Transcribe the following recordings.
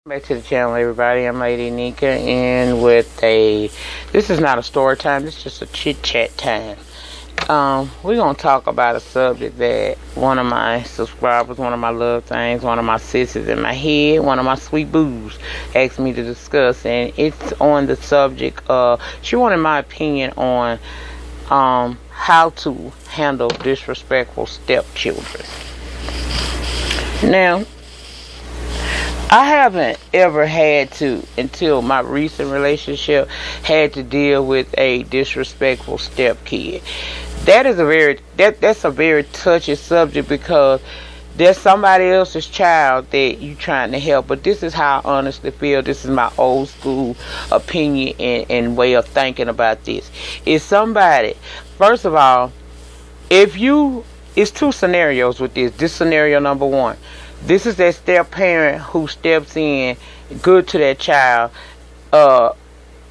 Back to the channel, everybody. I'm Lady Nika, and this is not a story time. This is just a chit chat time. We're gonna talk about a subject that one of my subscribers, one of my love things, one of my sisters in my head, one of my sweet boos asked me to discuss, and it's on the subject of. She wanted my opinion on how to handle disrespectful stepchildren. Now, I haven't ever had to, until my recent relationship, had to deal with a disrespectful stepkid. That's a very touchy subject, because there's somebody else's child that you trying to help. But this is how I honestly feel. This is my old school opinion and way of thinking about this. Is somebody, first of all, it's two scenarios with this. This scenario number one. This is that step parent who steps in good to that child,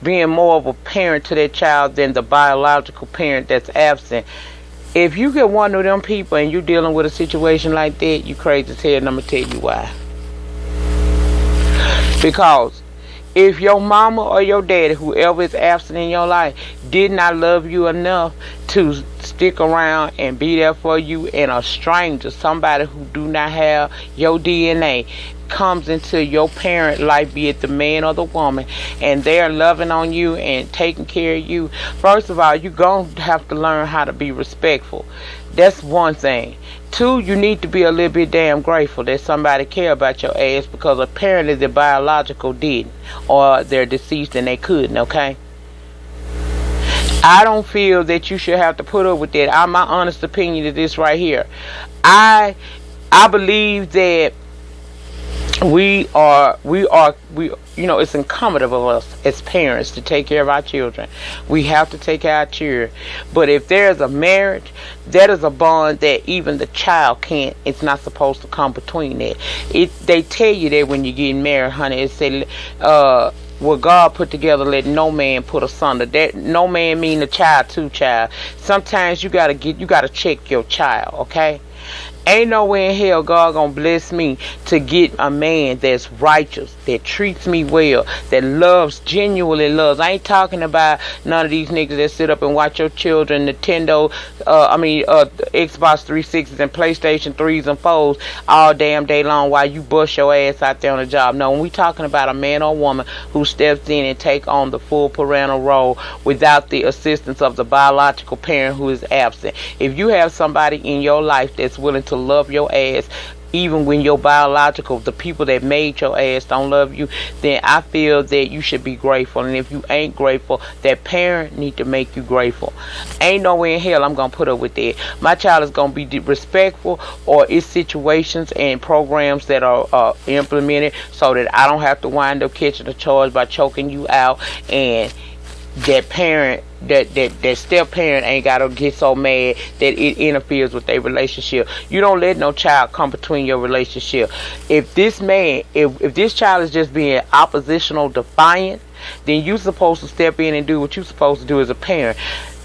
being more of a parent to that child than the biological parent that's absent. If you get one of them people and you're dealing with a situation like that, you crazy as hell, and I'm going to tell you why. Because if your mama or your daddy, whoever is absent in your life, did not love you enough to stick around and be there for you, and a stranger, somebody who do not have your DNA, comes into your parent life, be it the man or the woman, and they're loving on you and taking care of you, first of all, you're going to have to learn how to be respectful. That's one thing. Two, you need to be a little bit damn grateful that somebody care about your ass, because apparently the biological didn't, or they're deceased and they couldn't, okay? I don't feel that you should have to put up with that. My honest opinion is this right here. I believe that it's incumbent of us as parents to take care of our children. We have to take care of our children. But if there's a marriage, that is a bond that even the child can't, it's not supposed to come between that. They tell you that when you're getting married, honey, it say, what God put together, let no man put asunder. That no man mean the child to child. Sometimes you gotta check your child, okay? Ain't nowhere in hell God gonna bless me to get a man that's righteous, that treats me well, that genuinely loves. I ain't talking about none of these niggas that sit up and watch your children Nintendo, Xbox 360s and PlayStation 3s and 4s all damn day long while you bust your ass out there on the job. No, when we talking about a man or woman who steps in and take on the full parental role without the assistance of the biological parent who is absent. If you have somebody in your life that's willing to love your ass, even when the people that made your ass don't love you, then I feel that you should be grateful. And if you ain't grateful, that parent need to make you grateful. Ain't nowhere in hell I'm gonna put up with that. My child is gonna be respectful, or it's situations and programs that are implemented so that I don't have to wind up catching a charge by choking you out, and that parent, that step parent ain't gotta get so mad that it interferes with their relationship. You don't let no child come between your relationship. If this child is just being oppositional, defiant, then you supposed to step in and do what you supposed to do as a parent.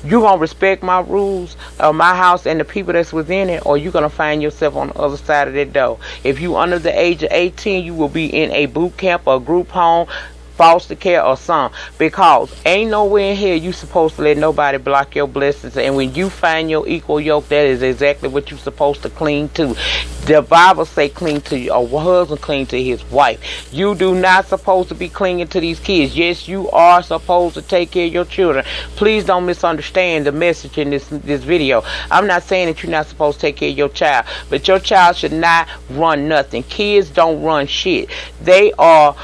You gonna respect my rules of my house and the people that's within it, or you gonna find yourself on the other side of that door. If you under the age of 18, you will be in a boot camp or group home, foster care, or something, because ain't nowhere in here you supposed to let nobody block your blessings. And when you find your equal yoke, that is exactly what you supposed to cling to. The Bible say cling to your husband, cling to his wife. You do not supposed to be clinging to these kids. Yes, you are supposed to take care of your children. Please don't misunderstand the message in this video. I'm not saying that you're not supposed to take care of your child, but your child should not run nothing. Kids don't run shit. They are.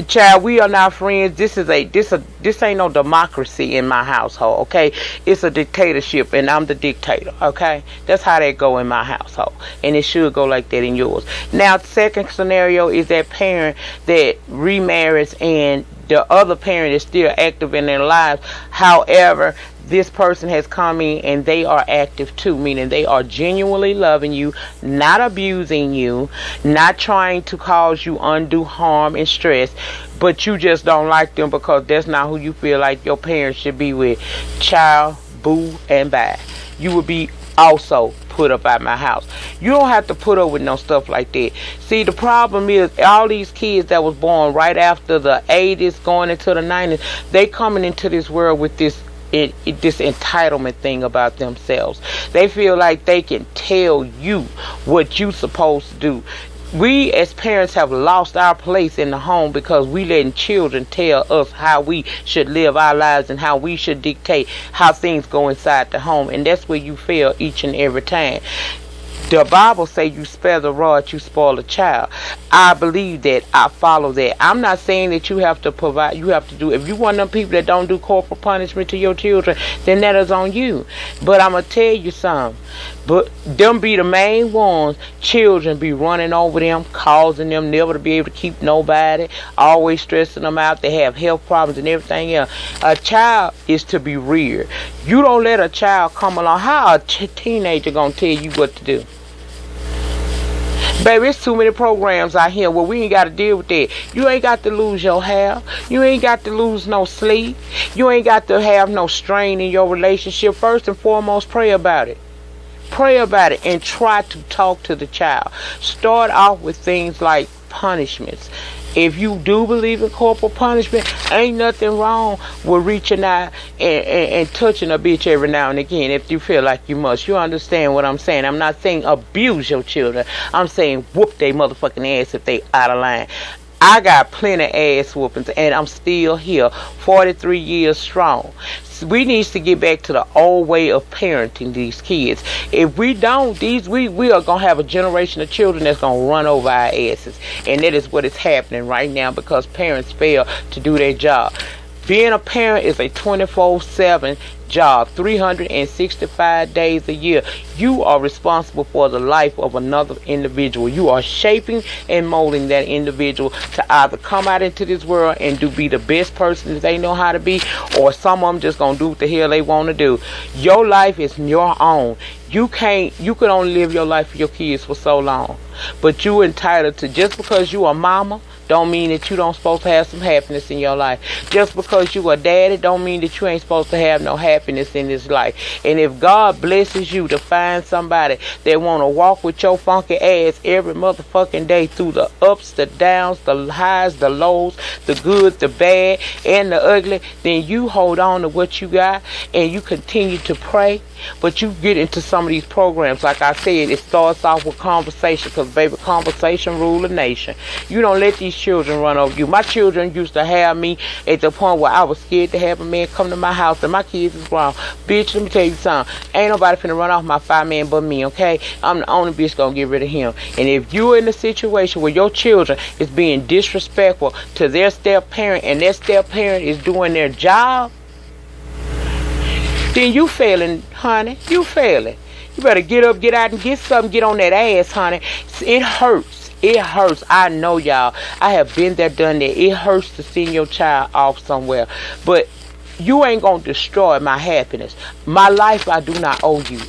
Child, we are not friends. This ain't no democracy in my household, okay? It's a dictatorship, and I'm the dictator, okay? That's how that go in my household, and it should go like that in yours. Now, the second scenario is that parent that remarries and the other parent is still active in their lives. However, this person has come in and they are active too, meaning they are genuinely loving you, not abusing you, not trying to cause you undue harm and stress, but you just don't like them because that's not who you feel like your parents should be with. Child, boo, and bye. You would be also put up at my house. You don't have to put up with no stuff like that. See, the problem is all these kids that was born right after the 80s going into the 90s, they coming into this world with this entitlement thing about themselves. They feel like they can tell you what you supposed to do. We as parents have lost our place in the home because we letting children tell us how we should live our lives and how we should dictate how things go inside the home. And that's where you fail each and every time. The Bible say you spare the rod, you spoil a child. I believe that. I follow that. I'm not saying that you have to provide, you have to do, if you one of them people that don't do corporal punishment to your children, then that is on you. But I'm going to tell you something. But them be the main ones, children be running over them, causing them never to be able to keep nobody, always stressing them out. They have health problems and everything else. A child is to be reared. You don't let a child come along. How a teenager going to tell you what to do? Baby, it's too many programs out here where we ain't got to deal with that. You ain't got to lose your hair. You ain't got to lose no sleep. You ain't got to have no strain in your relationship. First and foremost, pray about it. Pray about it and try to talk to the child. Start off with things like punishments. If you do believe in corporal punishment, ain't nothing wrong with reaching out and touching a bitch every now and again if you feel like you must. You understand what I'm saying? I'm not saying abuse your children. I'm saying whoop they motherfucking ass if they out of line. I got plenty ass whoopings and I'm still here, 43 years strong. We need to get back to the old way of parenting these kids. If we don't, we are going to have a generation of children that's going to run over our asses. And that is what is happening right now because parents fail to do their job. Being a parent is a 24/7 job, 365 days a year. You are responsible for the life of another individual. You are shaping and molding that individual to either come out into this world and be the best person that they know how to be, or some of them just gonna do what the hell they want to do. Your life is your own. You can only live your life for your kids for so long, but you entitled to, just because you a mama don't mean that you don't supposed to have some happiness in your life. Just because you a daddy don't mean that you ain't supposed to have no happiness in this life. And if God blesses you to find somebody that want to walk with your funky ass every motherfucking day through the ups, the downs, the highs, the lows, the good, the bad, and the ugly, then you hold on to what you got and you continue to pray. But you get into some of these programs, like I said, it starts off with conversation, because baby, conversation rule a nation. You don't let these children run over you. My children used to have me at the point where I was scared to have a man come to my house, and my kids is grown. Bitch, let me tell you something. Ain't nobody finna run off my 5 man but me, okay? I'm the only bitch gonna get rid of him. And if you're in a situation where your children is being disrespectful to their step parent, and their step parent is doing their job, then you failing, honey. You failing. You better get up, get out, and get something. Get on that ass, honey. It hurts. It hurts. I know, y'all. I have been there, done that. It hurts to send your child off somewhere. But you ain't going to destroy my happiness. My life, I do not owe you.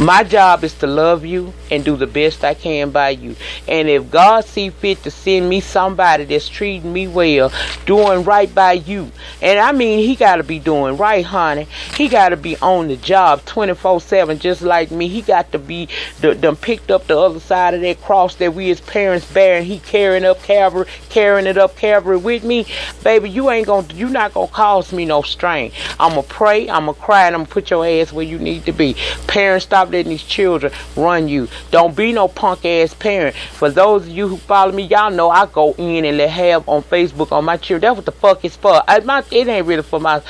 My job is to love you and do the best I can by you. And if God see fit to send me somebody that's treating me well, doing right by you, and I mean he got to be doing right, honey. He got to be on the job 24/7 just like me. He got to be done picked up the other side of that cross that we as parents bear, and he carrying it up Calvary with me. Baby, you not gonna cause me no strain. I'ma pray, I'ma cry, and I'ma put your ass where you need to be. Parents, stop letting these children run you. Don't be no punk ass parent. For those of you who follow me, y'all know I go in and let have on Facebook on my children. That's what the fuck it's for. It ain't really for my,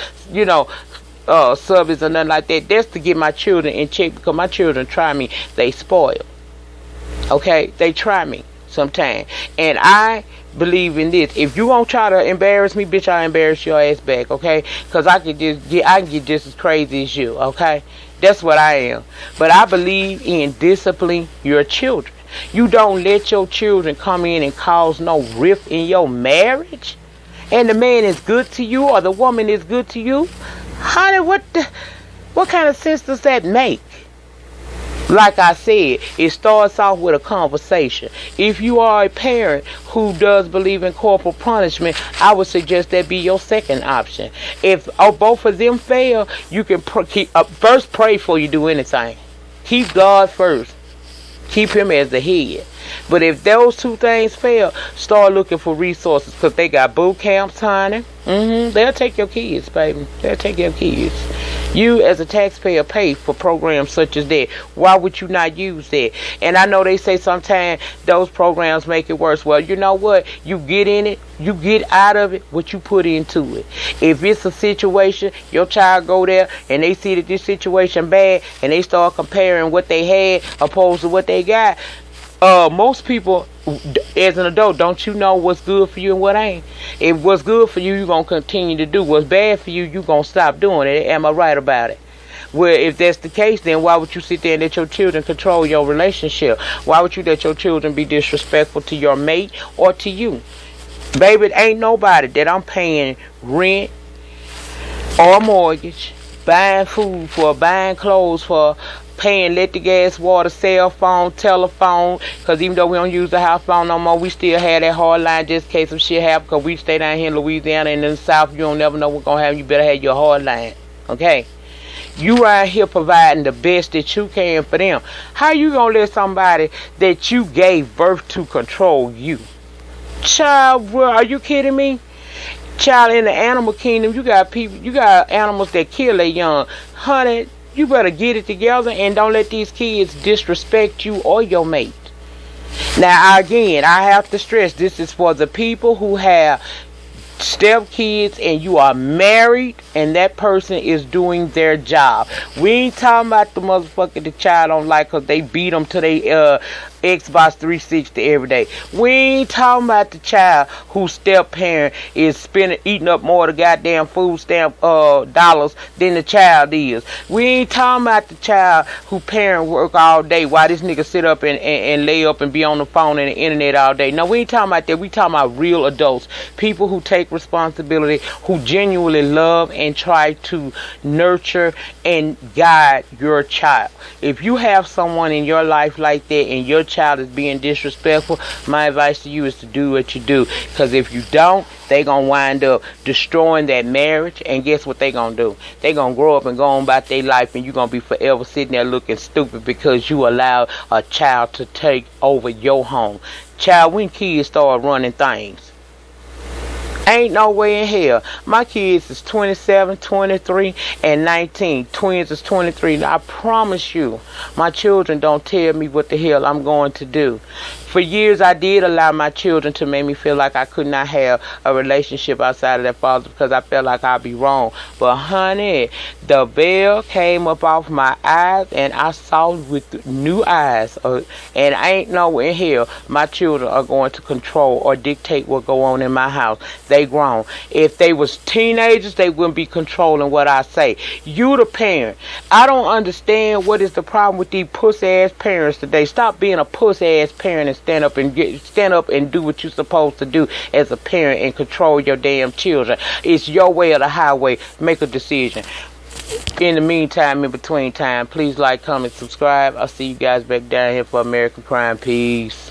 subbies or nothing like that. That's to get my children in check, because my children try me. They spoil. Okay? They try me sometimes. And I believe in this. If you won't try to embarrass me, bitch, I'll embarrass your ass back, okay? Because I can get just as crazy as you, okay? That's what I am. But I believe in disciplining your children. You don't let your children come in and cause no rift in your marriage. And the man is good to you, or the woman is good to you. Honey, what kind of sense does that make? Like I said, it starts off with a conversation. If you are a parent who does believe in corporal punishment, I would suggest that be your second option. If both of them fail, you can first pray before you do anything. Keep God first. Keep him as the head. But if those two things fail, start looking for resources, because they got boot camps, honey. They'll take your kids, baby. They'll take your kids. You as a taxpayer pay for programs such as that. Why would you not use that? And I know they say sometimes those programs make it worse. Well, you know what? You get in it, you get out of it what you put into it. If it's a situation, your child go there and they see that this situation bad and they start comparing what they had opposed to what they got. Most people, as an adult, don't you know what's good for you and what ain't? If what's good for you, you're going to continue to do. What's bad for you, you're going to stop doing it. Am I right about it? Well, if that's the case, then why would you sit there and let your children control your relationship? Why would you let your children be disrespectful to your mate or to you? Baby, it ain't nobody that I'm paying rent or mortgage, buying food for, buying clothes for, paying electric, gas, water, cell phone, telephone, because even though we don't use the house phone no more, we still have that hard line just in case some shit happen, because we stay down here in Louisiana and in the South, you don't never know what's going to happen. You better have your hard line, okay? You right here providing the best that you can for them. How you going to let somebody that you gave birth to control you? Child, bro, are you kidding me? Child, in the animal kingdom, you got people, you got animals that kill their young. Honey, you better get it together and don't let these kids disrespect you or your mate. Now, again, I have to stress, this is for the people who have stepkids and you are married and that person is doing their job. We ain't talking about the motherfucker the child don't like because they beat them to their Xbox 360 every day. We ain't talking about the child whose step parent is eating up more of the goddamn food stamp dollars than the child is. We ain't talking about the child who parent work all day while this nigga sit up and lay up and be on the phone and the internet all day. No, we ain't talking about that. We talking about real adults, people who take responsibility, who genuinely love and try to nurture and guide your child. If you have someone in your life like that and your child is being disrespectful, my advice to you is to do what you do, because if you don't, they gonna wind up destroying that marriage, and guess what they gonna do? They gonna grow up and go on about their life, and you gonna be forever sitting there looking stupid because you allowed a child to take over your home. Child, when kids start running things, ain't no way in hell. My kids is 27, 23, and 19. Twins is 23. Now, I promise you, my children don't tell me what the hell I'm going to do. For years, I did allow my children to make me feel like I could not have a relationship outside of their father because I felt like I'd be wrong. But honey, the veil came up off my eyes and I saw with new eyes. And I ain't nowhere in hell my children are going to control or dictate what go on in my house. They grown. If they was teenagers, they wouldn't be controlling what I say. You the parent. I don't understand what is the problem with these pussy ass parents today. Stop being a pussy ass parent and stand up and do what you're supposed to do as a parent and control your damn children. It's your way or the highway. Make a decision. In the meantime, in between time, please like, comment, subscribe. I'll see you guys back down here for American Crime. Peace.